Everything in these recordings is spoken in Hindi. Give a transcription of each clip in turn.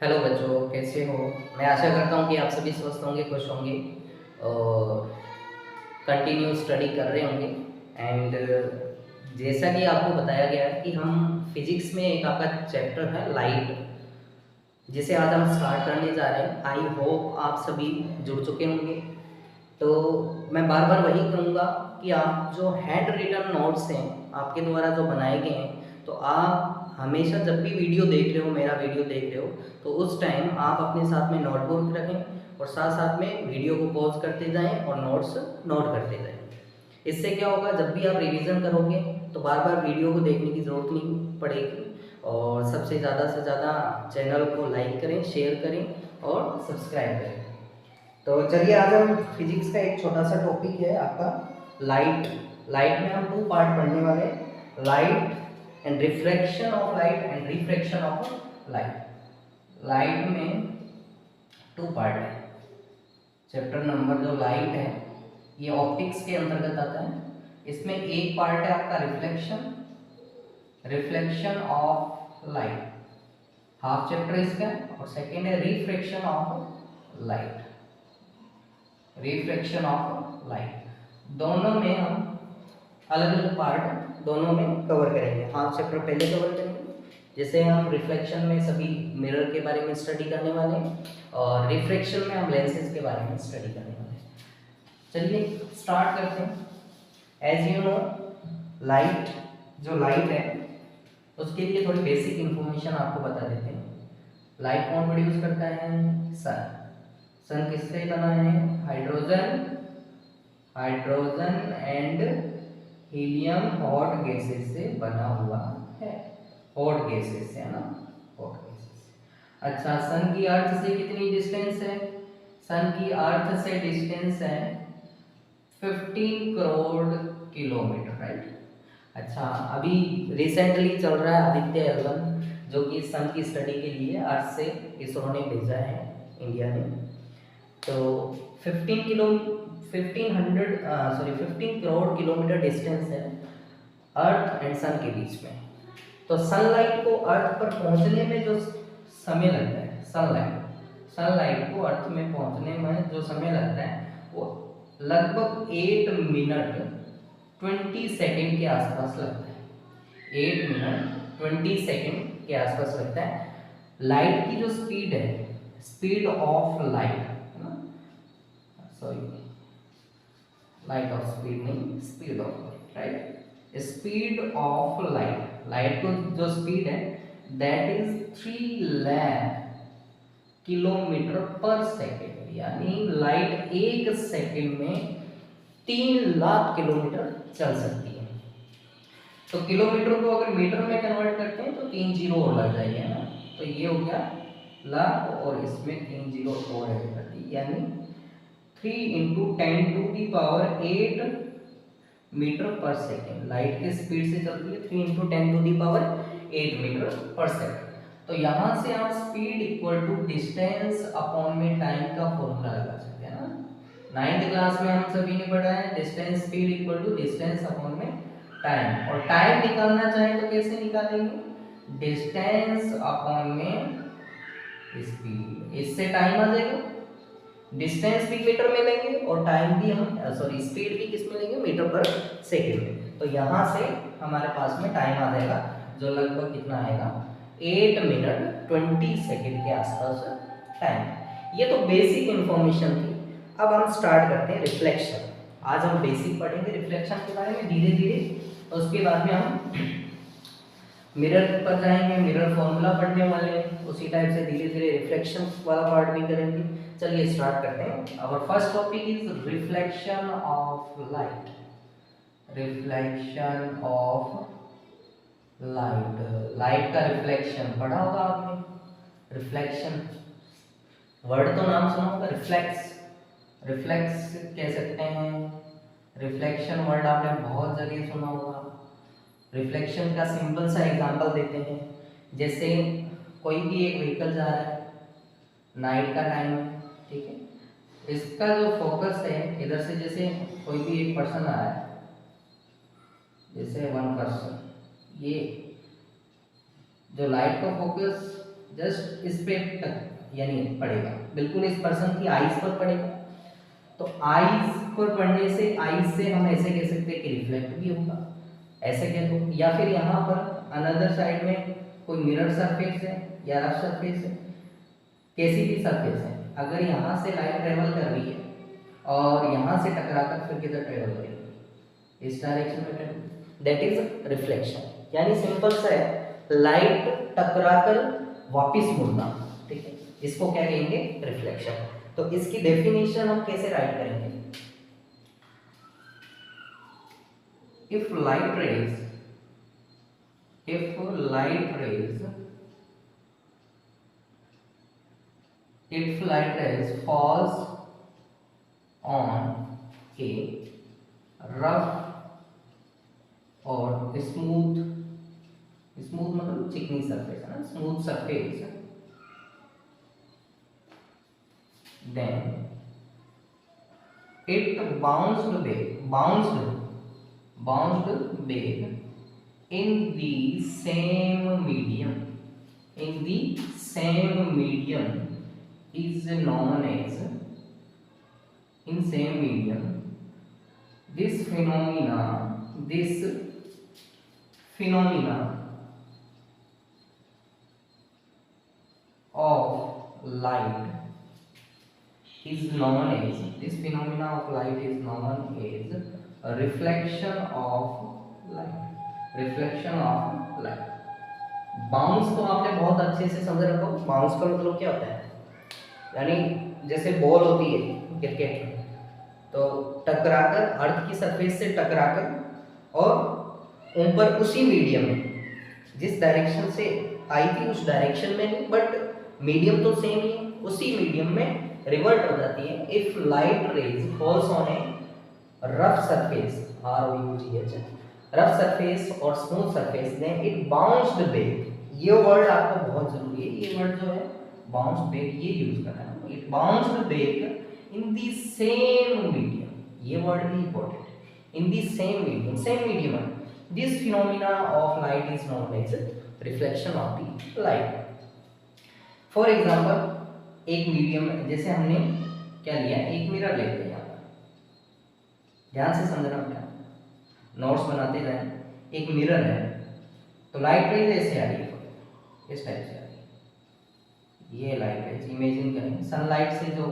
हेलो बच्चों, कैसे हो? मैं आशा करता हूँ कि आप सभी स्वस्थ होंगे, खुश होंगे और कंटिन्यू स्टडी कर रहे होंगे। एंड जैसा कि आपको बताया गया है कि हम फिजिक्स में एक आपका चैप्टर है लाइट, जिसे आज हम स्टार्ट करने जा रहे हैं। आई होप आप सभी जुड़ चुके होंगे। तो मैं बार बार वही कहूँगा कि आप जो हैंड रिटन नोट्स हैं आपके द्वारा जो बनाए गए हैं, तो आप हमेशा जब भी वीडियो देख रहे हो, मेरा वीडियो देख रहे हो, तो उस टाइम आप अपने साथ में नोटबुक रखें और साथ साथ में वीडियो को पॉज करते जाएं और नोट्स नोट करते जाएं। इससे क्या होगा, जब भी आप रिवीजन करोगे तो बार बार वीडियो को देखने की ज़रूरत नहीं पड़ेगी। और सबसे ज़्यादा से ज़्यादा चैनल को लाइक करें, शेयर करें और सब्सक्राइब करें। तो चलिए, आज हम फिजिक्स का एक छोटा सा टॉपिक है आपका लाइट। लाइट में हम टू पार्ट पढ़ने वाले हैं, light and reflection of light and refraction of light. Light में टू पार्ट है। चैप्टर नंबर जो लाइट है ये ऑप्टिक्स के अंतर्गत आता है। इसमें एक पार्ट है आपका reflection, reflection of light, half chapter इसका। और सेकेंड है refraction of light, refraction of light. दोनों में हम अलग अलग पार्ट दोनों में कवर करेंगे। हाफ चैप्टर पहले कवर करेंगे, जैसे हम रिफ्लेक्शन में सभी मिरर के बारे में स्टडी करने वाले हैं और रिफ्रैक्शन में हम लेंसेज के बारे में स्टडी करने वाले हैं। चलिए स्टार्ट करते हैं। एज यू नो, लाइट, जो लाइट है उसके लिए थोड़ी बेसिक इंफॉर्मेशन आपको बता देते हैं। लाइट कौन प्रोड्यूस करता है? सन। सन किससे बना है? Hydrogen, hydrogen and helium hot gases से बना हुआ है। हॉट गैसेस से है ना, हॉट गैसेस। अच्छा, सन की अर्थ से कितनी डिस्टेंस है? सन की अर्थ से डिस्टेंस है 15 करोड़ किलोमीटर, राइट। अच्छा, अभी रिसेंटली चल रहा है आदित्य एल1, जो कि सन की स्टडी के लिए अर्थ से इसरो ने भेजा है, इंडिया ने। तो 15 किलो 15 करोड़ किलोमीटर डिस्टेंस है अर्थ एंड सन के बीच में। तो सनलाइट को अर्थ पर पहुंचने में जो समय लगता है, सनलाइट को अर्थ में पहुंचने में जो समय लगता है वो लगभग 8 मिनट 20 सेकेंड के आसपास लगता है। 8 मिनट 20 सेकेंड के आसपास लगता है। लाइट की जो स्पीड है, स्पीड ऑफ लाइट है ना, सॉरी, लाइट ऑफ स्पीड नहीं, speed of light, right. Speed of light, light को जो स्पीड है दैट इज 3 लाख किलोमीटर पर सेकेंड, यानी लाइट एक सेकेंड में 3 लाख किलोमीटर चल सकती है। तो किलोमीटर को अगर मीटर में कन्वर्ट करते हैं तो 3 जीरो और लग जाएंगे ना, तो ये हो गया लाख और इसमें 3 जीरो और ऐड कर दी, यानी 3 इंटू 10⁸ मीटर पर सेकेंड लाइट की स्पीड से चलती है। 3 इंटू 10⁸ मीटर पर सेकेंड। तो यहां से आप speed equal to distance upon में टाइम का फॉर्मूला लगा सकते हैं ना। 9th क्लास में हम सभी ने पढ़ा है distance speed equal to distance upon में टाइम। और टाइम निकालना चाहे तो कैसे निकालेंगे? डिस्टेंस अपॉन में स्पीड, इससे टाइम आ जाएगा। डिस्टेंस भी मीटर में लेंगे और टाइम भी हम सॉरी स्पीड भी किस में लेंगे? मीटर पर सेकेंड में। तो यहाँ से हमारे पास में टाइम आ जाएगा जो लगभग कितना आएगा? 8 मिनट 20 सेकेंड के आसपास टाइम। ये तो बेसिक इंफॉर्मेशन थी। अब हम स्टार्ट करते हैं रिफ्लेक्शन। आज हम बेसिक पढ़ेंगे रिफ्लेक्शन के बारे में धीरे धीरे, उसके बाद में हम मिरर पर जाएंगे, मिरर फॉर्मूला पढ़ने वाले हैं, उसी टाइप से धीरे धीरे रिफ्लेक्शन वाला पार्ट भी करेंगे। चलिए स्टार्ट करते हैं। Our first topic is reflection of light. Reflection of light, light का रिफ्लेक्शन पढ़ा होगा आपने। रिफ्लेक्शन वर्ड तो नाम सुना होगा, रिफ्लेक्स, रिफ्लेक्स कह सकते हैं। रिफ्लेक्शन वर्ड आपने बहुत जगह सुना होगा। रिफ्लेक्शन का सिंपल सा एग्जांपल देते हैं। जैसे कोई भी एक व्हीकल जा रहा है, नाइट का टाइम है, ठीक है, इसका जो फोकस है इधर से, जैसे कोई भी एक पर्सन आ रहा है, जैसे वन पर्सन, ये जो लाइट का फोकस जस्ट इस पे यानी पड़ेगा, बिल्कुल इस पर्सन की आईज पर पड़ेगा। तो आईज पर पड़ने से, आईज से हम ऐसे कह सकते हैं कि रिफ्लेक्ट भी होगा, ऐसे कह दो। या फिर यहाँ पर अनदर साइड में कोई मिरर सरफेस है या रफ सरफेस है, कैसी भी सरफेस है, अगर यहाँ से लाइट ट्रेवल कर रही है और यहाँ से टकराकर फिर किधर ट्रेवल करेगी, इस डायरेक्शन में ट्रेवल, दैट इज रिफ्लेक्शन। यानी सिंपल सा है, लाइट टकराकर वापस मुड़ना, ठीक है, इसको क्या कहेंगे, रिफ्लेक्शन। तो इसकी डेफिनेशन हम कैसे राइट करेंगे, if light rays falls on a rough और स्मूथ मतलब चिकनी सरफेस है ना, smooth surface, then it bounced back in the same medium is known as, in same medium, this phenomena of light is known as a reflection of light। Bounce तो आपने बहुत अच्छे से समझ रखो, बाउंस का मतलब क्या होता है, यानी जैसे बॉल होती है क्रिकेट में, तो टकराकर, अर्थ की सरफेस से टकराकर और ऊपर उसी मीडियम में, जिस डायरेक्शन से आई थी उस डायरेक्शन में नहीं, बट मीडियम तो सेम ही है, उसी मीडियम में रिवर्ट हो जाती है। If light rays falls on a rough surface, rough surface और smooth surface, then it bounced back. ये वर्ड आपको बहुत जरूरी है, ये वर्ड जो है बाउंस बैक, ये यूज करना है। It bounced back in the same medium, ये वर्ड भी इंपॉर्टेंट है, in the same medium. This phenomena of light is known as reflection of the light. For example, एक मीडियम, जैसे हमने क्या लिया, एक मिरर लेते हैं, यहाँ पर ध्यान से समझना, क्या नोट्स बनाते जाएं। एक मिरर है, तो लाइट रेज ऐसे आ रही है, इस टाइप से आ रही है, ये लाइट रेज इमेजिन करें, सनलाइट से जो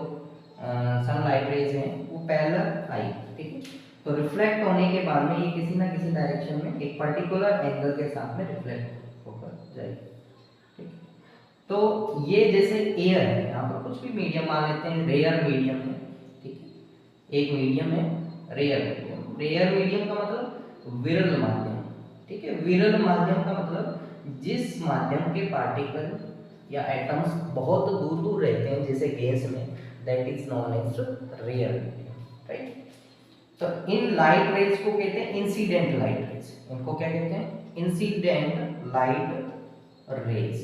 सनलाइट रेज हैं वो पैरेलल आई, ठीक है, तो रिफ्लेक्ट होने के बाद में ये किसी ना किसी डायरेक्शन में एक पर्टिकुलर एंगल के साथ में रिफ्लेक्ट होकर जाएगी, ठीक है। तो ये जैसे एयर है, यहाँ पर कुछ भी मीडियम मान लेते हैं, रेयर मीडियम है, ठीक है, एक मीडियम है रेयर मीडियम का मतलब विरल माध्यम, ठीक है। विरल माध्यम का मतलब जिस माध्यम के पार्टिकल या एटम्स बहुत दूर दूर रहते हैं, जैसे गैस में, that is known as rare medium, right. तो इन लाइट रेज को कहते हैं इंसिडेंट लाइट रेज, इनको क्या कहते हैं, इंसिडेंट लाइट रेज।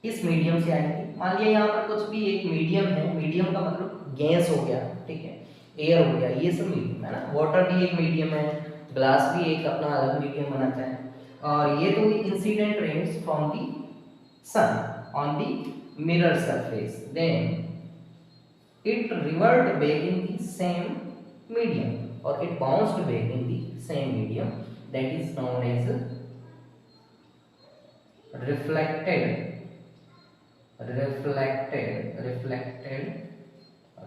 इस मीडियम से आएंगे, मान लिया यहाँ पर कुछ भी एक मीडियम है, मीडियम का मतलब गैस हो गया, ठीक है, एयर हो गया, ये सब मीडियम है ना, वाटर भी एक मीडियम है, ग्लास भी एक अपना अलग मीडियम बनाता है। और ये तो incident rays from the sun on the mirror surface, then it revert back in the same medium और it bounced back in the same medium, that is known as reflected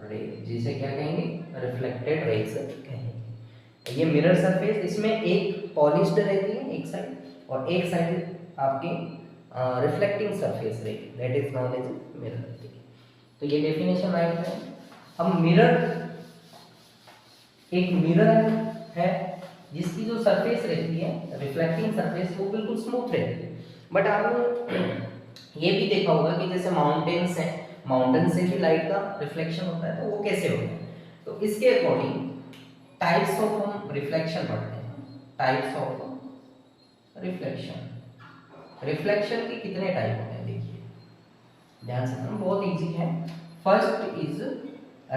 ray, जिसे क्या कहेंगे, रिफ्लेक्टेड रेज कहेंगे। ये मिरर सरफेस, इसमें एक पॉलिश्ड रहती है एक साइड, और एक साइड आपकी रिफ्लेक्टिंग सरफेस रहेगी, that is known as mirror. तो ये डेफिनेशन राइट है। अब मिरर, एक मिरर है जिसकी जो सरफेस रहती है, रिफ्लेक्टिंग सरफेस, वो बिल्कुल स्मूथ रहती है, बट आपने ये भी देखा होगा कि जैसे माउंटेन्स हैं, माउंटेन से भी लाइट का रिफ्लेक्शन होता है, तो वो कैसे होता है, तो इसके अकॉर्डिंग टाइप्स ऑफ हम रिफ्लेक्शन पढ़ते हैं, टाइप्स ऑफ रिफ्लेक्शन के कितने टाइप होते हैं, देखिए ध्यान से, बहुत इजी है। फर्स्ट इज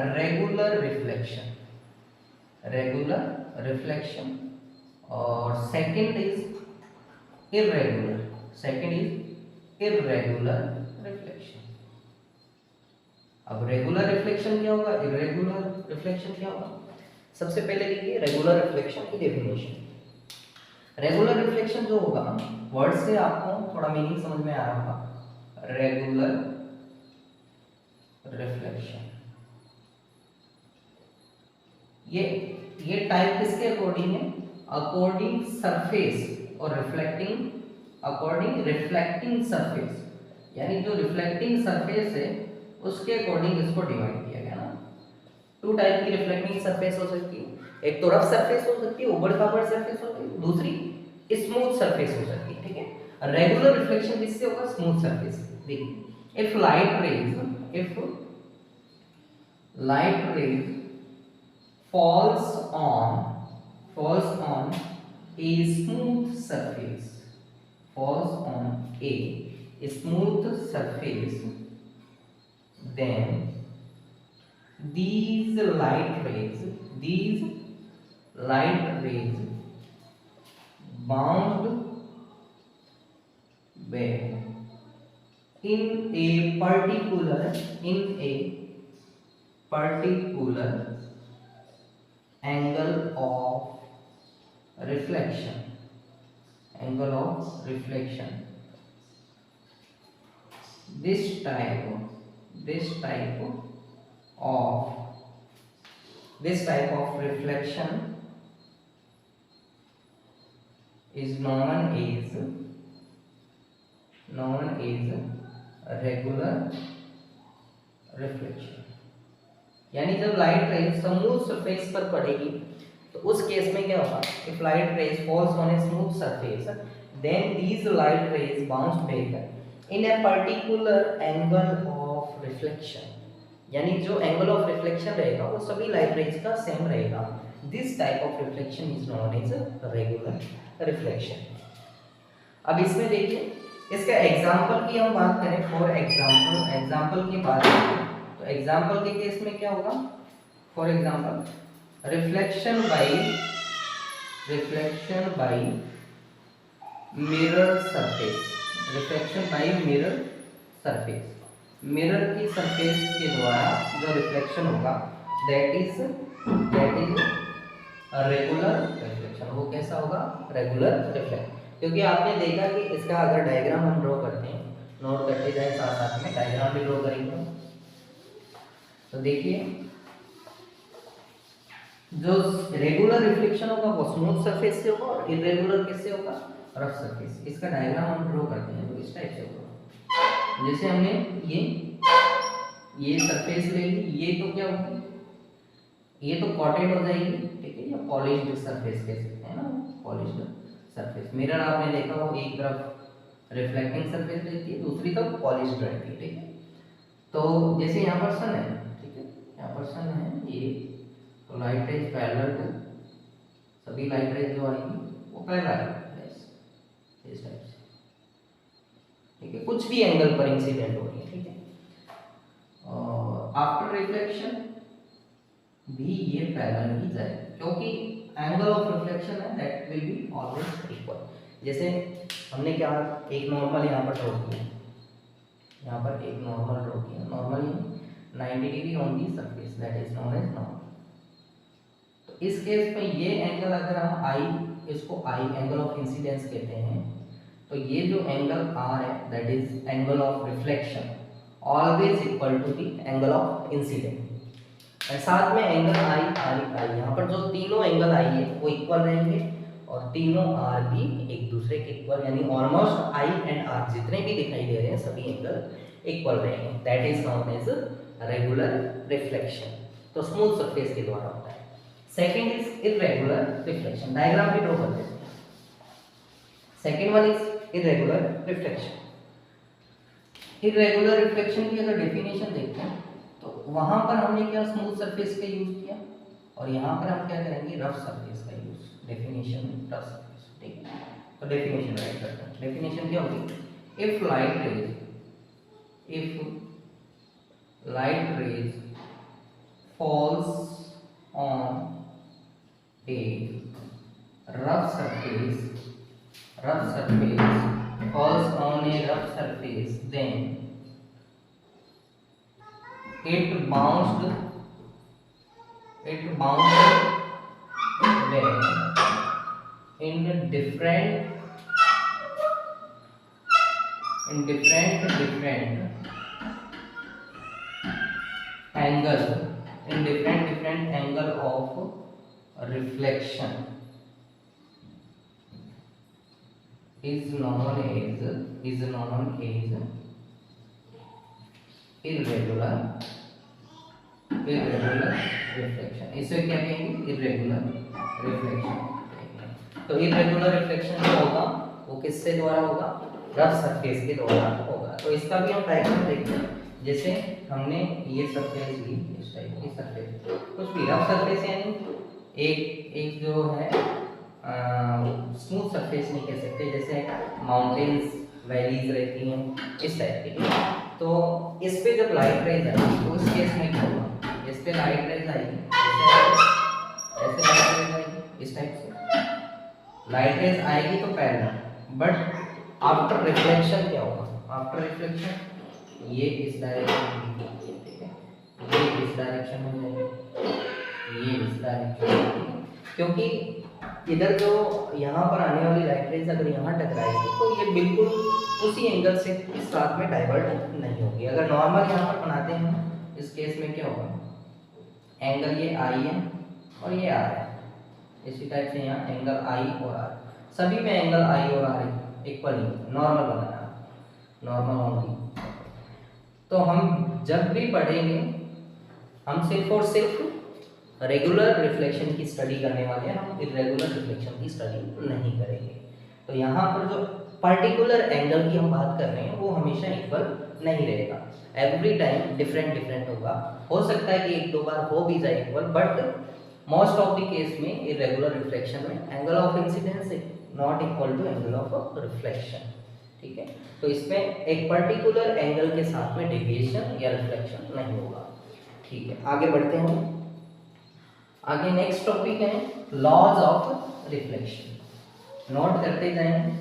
रेगुलर रिफ्लेक्शन, और सेकंड इज इर्रेगुलर रिफ्लेक्शन। अब रेगुलर रिफ्लेक्शन क्या होगा, इर्रेगुलर रिफ्लेक्शन क्या होगा? सबसे पहले देखिए रेगुलर रिफ्लेक्शन की डेफिनेशन। रेगुलर रिफ्लेक्शन जो होगा, वर्ड से आपको थोड़ा मीनिंग समझ में आ रहा होगा। रेगुलर रिफ्लेक्शन ये टाइप किसके अकॉर्डिंग है? अकॉर्डिंग सरफेस और रिफ्लेक्टिंग, अकॉर्डिंग रिफ्लेक्टिंग सरफेस, यानी जो रिफ्लेक्टिंग सरफेस है उसके अकॉर्डिंग इसको डिवाइड किया गया ना। टू टाइप की रिफ्लेक्टिंग सरफेस हो सकती है, एक तो रफ सरफेस हो सकती है, उबड़ खाबड़ सरफेस हो सकती है, दूसरी स्मूथ सरफेस हो सकती है, ठीक है। रेगुलर रिफ्लेक्शन किससे होगा? Smooth surface. देखिए if light rays falls on a smooth surface, falls on a smooth surface, then these light rays bound back in a particular angle of reflection, this type of reflection is known as regular reflection। यानी जब लाइट रेज स्मूथ सरफेस पर पड़ेगी तो उस केस में क्या होगा? If light rays falls on a smooth surface, then these light rays bounce back in a particular angle of reflection, यानी जो एंगल ऑफ रिफ्लेक्शन रहेगा वो सभी लाइट रेज का सेम रहेगा। This type of reflection is known as regular reflection. अब इसमें देखिए इसका एग्जांपल की हम बात करें, फॉर एग्जांपल की बात करें तो एग्जांपल के केस में क्या होगा? For example reflection by mirror surface, mirror की सरफेस के द्वारा जो रिफ्लेक्शन होगा दैट इज रेगुलर रिफ्लेक्शन। वो कैसा होगा? Regular reflection. क्योंकि आपने देखा कि इसका अगर डायग्राम हम ड्रॉ करते हैं, नोट करते जाए साथ साथ में डायग्राम भी ड्रॉ करेंगे। तो देखिए जो रेगुलर रिफ्लेक्शन होगा वो स्मूथ सरफेस से होगा और इरेगुलर किससे होगा? Rough surface. इसका डायग्राम हम ड्रॉ करते हैं तो इस टाइप से होगा। जैसे हमने ये सरफेस ले ली, ये तो क्या होगी? ये तो कॉटेड हो जाएगी, ठीक है, या पॉलिश्ड सरफेस कह सकते हैं ना, पॉलिश्ड सरफेस। मिरर आपने देखा हो एक तरफ रिफ्लेक्टिंग सरफेस रहती है, दूसरी तरफ पॉलिश्ड रहती है, ठीक है। तो जैसे यहाँ पर सन है, ठीक है, यहाँ पर सन है, ये तो लाइट रेज पैरेलल टू, सभी लाइट रेज जो आएंगी वो पैरेलल है इस टाइप से, ठीक है, कुछ भी एंगल पर इंसिडेंट हो रही है, ठीक है। आफ्टर रिफ्लेक्शन भी ये पैरेलल ही जाए क्योंकि एंगल ऑफ रिफ्लेक्शन है that will be always equal. जैसे हमने क्या एक नॉर्मल यहाँ पर ड्रॉ किया, यहाँ पर एक नॉर्मल ड्रॉ किया, normally 90 degree on the surface that is known as normal. तो इस केस में ये एंगल अगर हम आई, इसको आई एंगल ऑफ इंसिडेंस कहते हैं, तो ये जो एंगल आर है that is angle of reflection always equal to the angle of incident. और साथ में एंगल आई आर, यहाँ पर जो तीनों एंगल आई है वो इक्वल रहेंगे और तीनों आर भी एक दूसरे के इक्वल, यानी ऑलमोस्ट आई एंड आर जितने भी दिखाई दे रहे हैं सभी एंगल इक्वल रहेंगे। That is known as regular reflection. तो स्मूथ सरफेस के द्वारा होता है। Second is irregular reflection. Diagram भी ड्रॉ कर देते हैं। Second one is irregular reflection. Irregular reflection की अगर डेफिनेशन देखते हैं तो वहां पर हमने क्या स्मूथ सरफेस का यूज किया और यहाँ पर हम क्या करेंगे रफ सरफेस का यूज। डेफिनेशन रफ सरफेस, ठीक है। तो डेफिनेशन राइट करते हैं। डेफिनेशन क्या होगी? If light rays falls on A rough surface falls on a rough surface, then it bounced back in different angle of reflection is known as irregular reflection. इसे क्या कहेंगे? Irregular reflection. तो इर्रेगुलर रिफ्लेक्शन जो होगा वो किससे द्वारा होगा? रफ सरफेस के द्वारा होगा। तो इसका भी हम डायग्राम देखते हैं। जैसे हमने ये सरफेस ली, इस टाइप की सरफेस, कुछ भी रफ सरफेस यानी एक जो है स्मूथ सरफेस नहीं कह सकते, जैसे माउंटेन्स वैलीज रहती हैं इस टाइप की। तो इस पे जब लाइट रेज आएगी तो उस केस में क्या होगा? इस पे लाइट रेज आएगी, ऐसे लाइट रेज आएगी, इस टाइप से लाइट रेज आएगी तो पैरेलल, बट आफ्टर रिफ्लेक्शन क्या होगा? आफ्टर रिफ्लेक्शन ये इस डायरेक्शन में, ठीक है, ये इस डायरेक्शन में जाएगी, ये इस डायरेक्शन में, क्योंकि इधर जो यहाँ पर आने वाली लाइट रेज अगर यहाँ टकराएगी तो ये बिल्कुल उसी एंगल से इस साथ में डाइवर्ट नहीं होगी। अगर नॉर्मल यहाँ पर बनाते हैं इस केस में क्या होगा? एंगल ये आई है और ये आर है, इसी टाइप से यहाँ एंगल आई और आर, सभी में एंगल आई और आर इक्वल ही, नॉर्मल बनाना, नॉर्मल होंगी। तो हम जब भी पढ़ेंगे हम सिर्फ और सिर्फ रेगुलर रिफ्लेक्शन की स्टडी करने वाले हैं, हम इर्रेगुलर रिफ्लेक्शन की स्टडी नहीं करेंगे। तो यहाँ पर जो पर्टिकुलर एंगल की हम बात कर रहे हैं वो हमेशा इक्वल नहीं रहेगा, एवरी टाइम डिफरेंट होगा। हो सकता है कि एक दो बार हो भी जाए equal, but most of the case में इर्रेगुलर रिफ्लेक्शन में angle of incidence not equal to angle of reflection, ठीक है। तो इसमें एक पर्टिकुलर एंगल के साथ में डेविएशन या रिफ्लेक्शन नहीं होगा, ठीक है। आगे बढ़ते हैं। आगे नेक्स्ट टॉपिक है लॉज ऑफ रिफ्लेक्शन। नोट करते जाएंगे,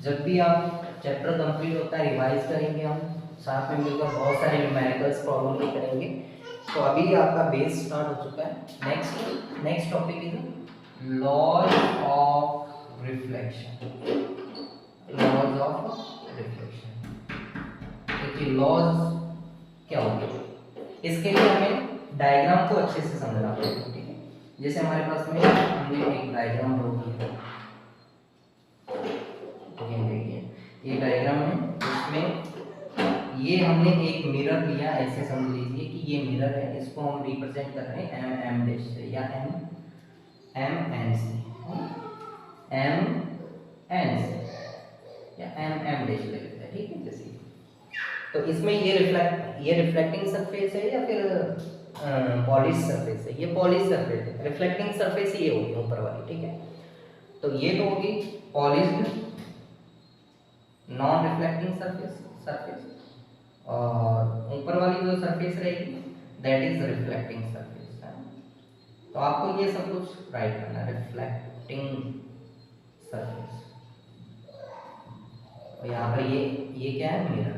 जब भी आप चैप्टर कंप्लीट होता है रिवाइज करेंगे, हम साथ में मिलकर बहुत सारे न्यूमेरिकल्स प्रॉब्लम भी करेंगे। तो अभी आपका बेस स्टार्ट हो चुका है। Next topic is laws of reflection. Laws of reflection, देखिए लॉज क्या होते हैं, इसके लिए हमें डायग्राम को अच्छे से समझना पड़ेगा, ठीक है। जैसे हमारे पास में हमने एक डायग्राम ड्रॉ किया, देखिए ये डायग्राम है, इसमें ये हमने एक मिरर लिया, ऐसे समझ लीजिए कि ये मिरर है, इसको हम रिप्रेजेंट कर रहे हैं एम डैश से या एम एन से, एम एन से या एम डैश ले लेते हैं, ठीक है। जैसे तो इसमें ये रिफ्लेक्टिंग सरफेस है या फिर पॉलिश सरफेस है? ये पॉलिश सरफेस है। रिफ्लेक्टिंग सरफेस ये होगी ऊपर वाली, ठीक है। तो ये तो होगी पॉलिश्ड नॉन रिफ्लेक्टिंग सरफेस, और ऊपर वाली जो सरफेस रहेगी दैट इज रिफ्लेक्टिंग सरफेस है। तो आपको ये सब कुछ राइट करना है, रिफ्लेक्टिंग सरफेस। और यहाँ पर ये क्या है? मिरर।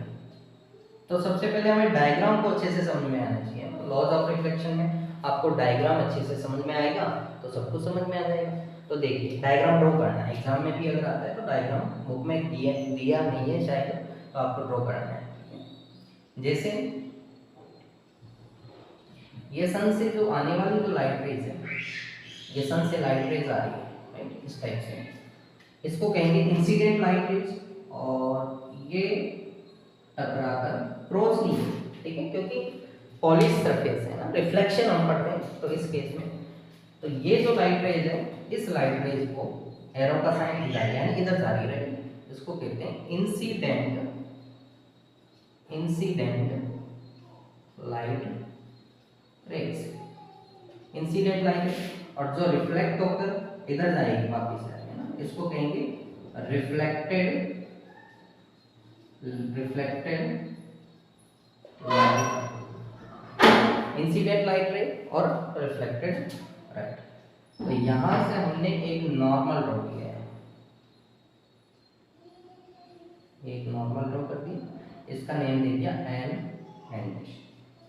तो सबसे पहले हमें डायग्राम को अच्छे से समझ में आना चाहिए। लॉज ऑफ रिफ्लेक्शन में आपको डायग्राम अच्छे से समझ में आएगा तो सब कुछ समझ में आ जाएगा। तो देखिए डायग्राम ड्रॉ करना है, एग्जाम में भी अगर आता है तो डायग्राम बुक में दिया नहीं है शायद, तो आपको ड्रॉ करना है। जैसे ये सन से जो आने वाली जो लाइट रेज है, ये सन से लाइट रेज आ रही है, राइट, इस टाइप से, इसको कहेंगे इंसिडेंट लाइट रेज, और ये टकराकर क्रॉस नहीं है, ठीक है, क्योंकि पॉलिश सरफेस है ना, रिफ्लेक्शन हम पढ़ते हैं। तो इस केस में तो ये जो लाइट रेज है, इस लाइट रेज को एरो का साइन इधर यानी इधर जारी रहेगी, इसको कहते हैं incident light raise, incident light. और जो रिफ्लेक्ट होकर इधर जाएगी वापस आएगी ना, इसको कहेंगे रिफ्लेक्टेड इंसिडेंट लाइट रे और रिफ्लेक्टेड राइट। तो यहां से हमने एक नॉर्मल ड्रॉ किया है, एक नॉर्मल ड्रॉ कर दिया, इसका नेम दे दिया एन एन डैश।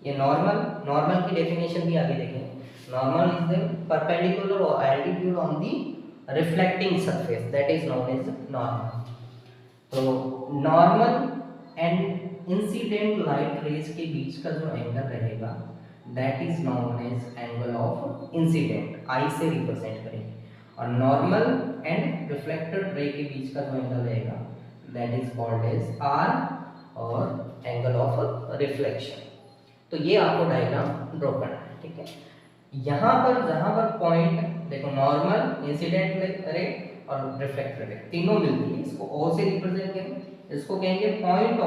ये नॉर्मल की डेफिनेशन भी आगे देखेंगे। नॉर्मल इज द परपेंडिकुलर और altitude on the reflecting surface, that is known as normal. तो normal and incident light rays के बीच का जो एंगल रहेगा that is known as angle of incident, I से रिप्रेजेंट करेंगे। और नॉर्मल एंड रिफ्लेक्टेड रे के बीच का जो एंगल रहेगा that is called as R, और एंगल ऑफ रिफ्लेक्शन। तो ये आपको डायग्राम ड्रॉ करना है, ठीक है। यहाँ पर जहाँ पर पॉइंट देखो, नॉर्मल, इंसिडेंट रे और रिफ्लेक्टेड रे तीनों मिलती है, इसको ओ से रिप्रेजेंट करेंगे, इसको कहेंगे point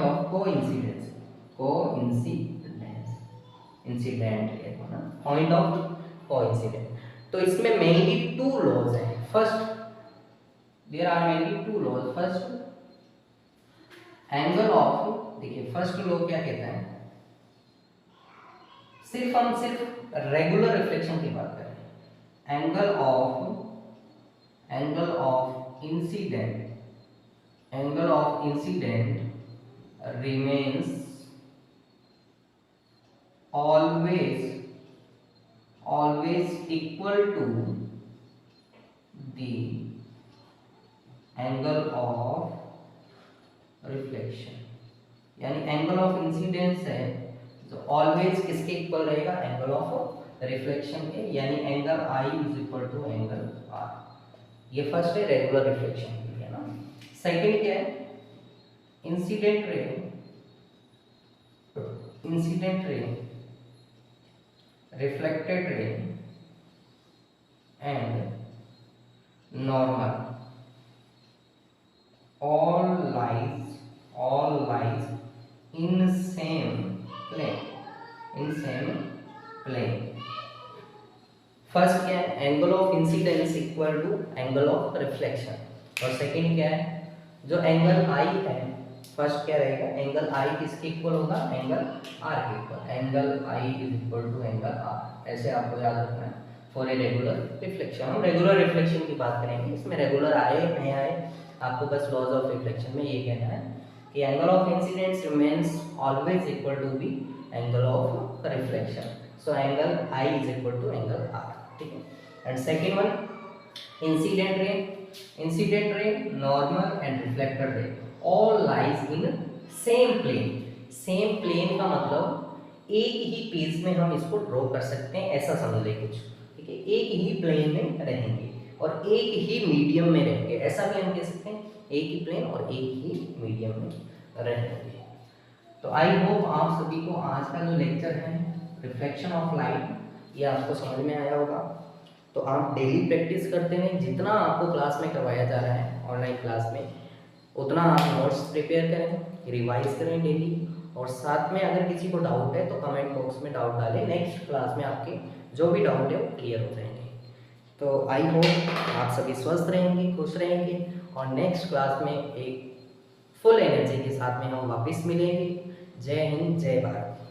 of coincidence, incident ray ना, पॉइंट ऑफ कोइंसिडेंस। तो इसमें मेनली टू लॉज हैं। First, there are mainly two laws. First, angle of, देखिए फर्स्ट लॉ क्या कहता है, हम सिर्फ रेगुलर रिफ्लेक्शन की बात करें। Angle of incident remains always equal to the angle of reflection, यानी एंगल ऑफ इंसिडेंस है जो ऑलवेज किसके इक्वल रहेगा, एंगल ऑफ रिफ्लेक्शन के, यानी angle I is equal to angle R. ये फर्स्ट है रेगुलर रिफ्लेक्शन के लिए ना। सेकंड क्या है, incident ray, reflected ray and normal all lies in same plane, first क्या है, angle of incidence equal to angle of reflection. और सेकंड क्या है, जो एंगल आई है, फर्स्ट क्या रहेगा, एंगल आई किसके इक्वल होगा, एंगल आर के equal. Angle I is equal to angle R, ऐसे आपको याद रखना है फॉर ए रेगुलर रिफ्लेक्शन। हम रेगुलर रिफ्लेक्शन की बात करेंगे, इसमें रेगुलर आए नहीं आए, आपको बस लॉज ऑफ रिफ्लेक्शन में ये कहना है कि angle of incidence remains always equal to be angle of reflection. So angle I is equal to angle R, ठीक है। And second one, incident ray, normal and reflected ray all lies in same plane। Same plane का मतलब एक ही पेज में हम इसको ड्रॉ कर सकते हैं, ऐसा समझ लें कुछ, ठीक है। एक ही प्लेन में रहेंगे और एक ही मीडियम में रहेंगे, ऐसा भी हम कह सकते हैं, एक ही प्लेन और एक ही मीडियम में रहेंगे। तो आई होप आप सभी को आज का जो लेक्चर है रिफ्लेक्शन ऑफ लाइट, ये आपको समझ में आया होगा। तो आप डेली प्रैक्टिस करते हैं, जितना आपको क्लास में करवाया जा रहा है ऑनलाइन क्लास में, उतना आप नोट्स प्रिपेयर करें, रिवाइज करें डेली। और साथ में अगर किसी को डाउट है तो कमेंट बॉक्स में डाउट डालें, नेक्स्ट क्लास में आपके जो भी डाउट है वो क्लियर हो जाएंगे। तो आई होप आप सभी स्वस्थ रहेंगे, खुश रहेंगे, और नेक्स्ट क्लास में एक फुल एनर्जी के साथ में हम वापस मिलेंगे। जय हिंद, जय भारत।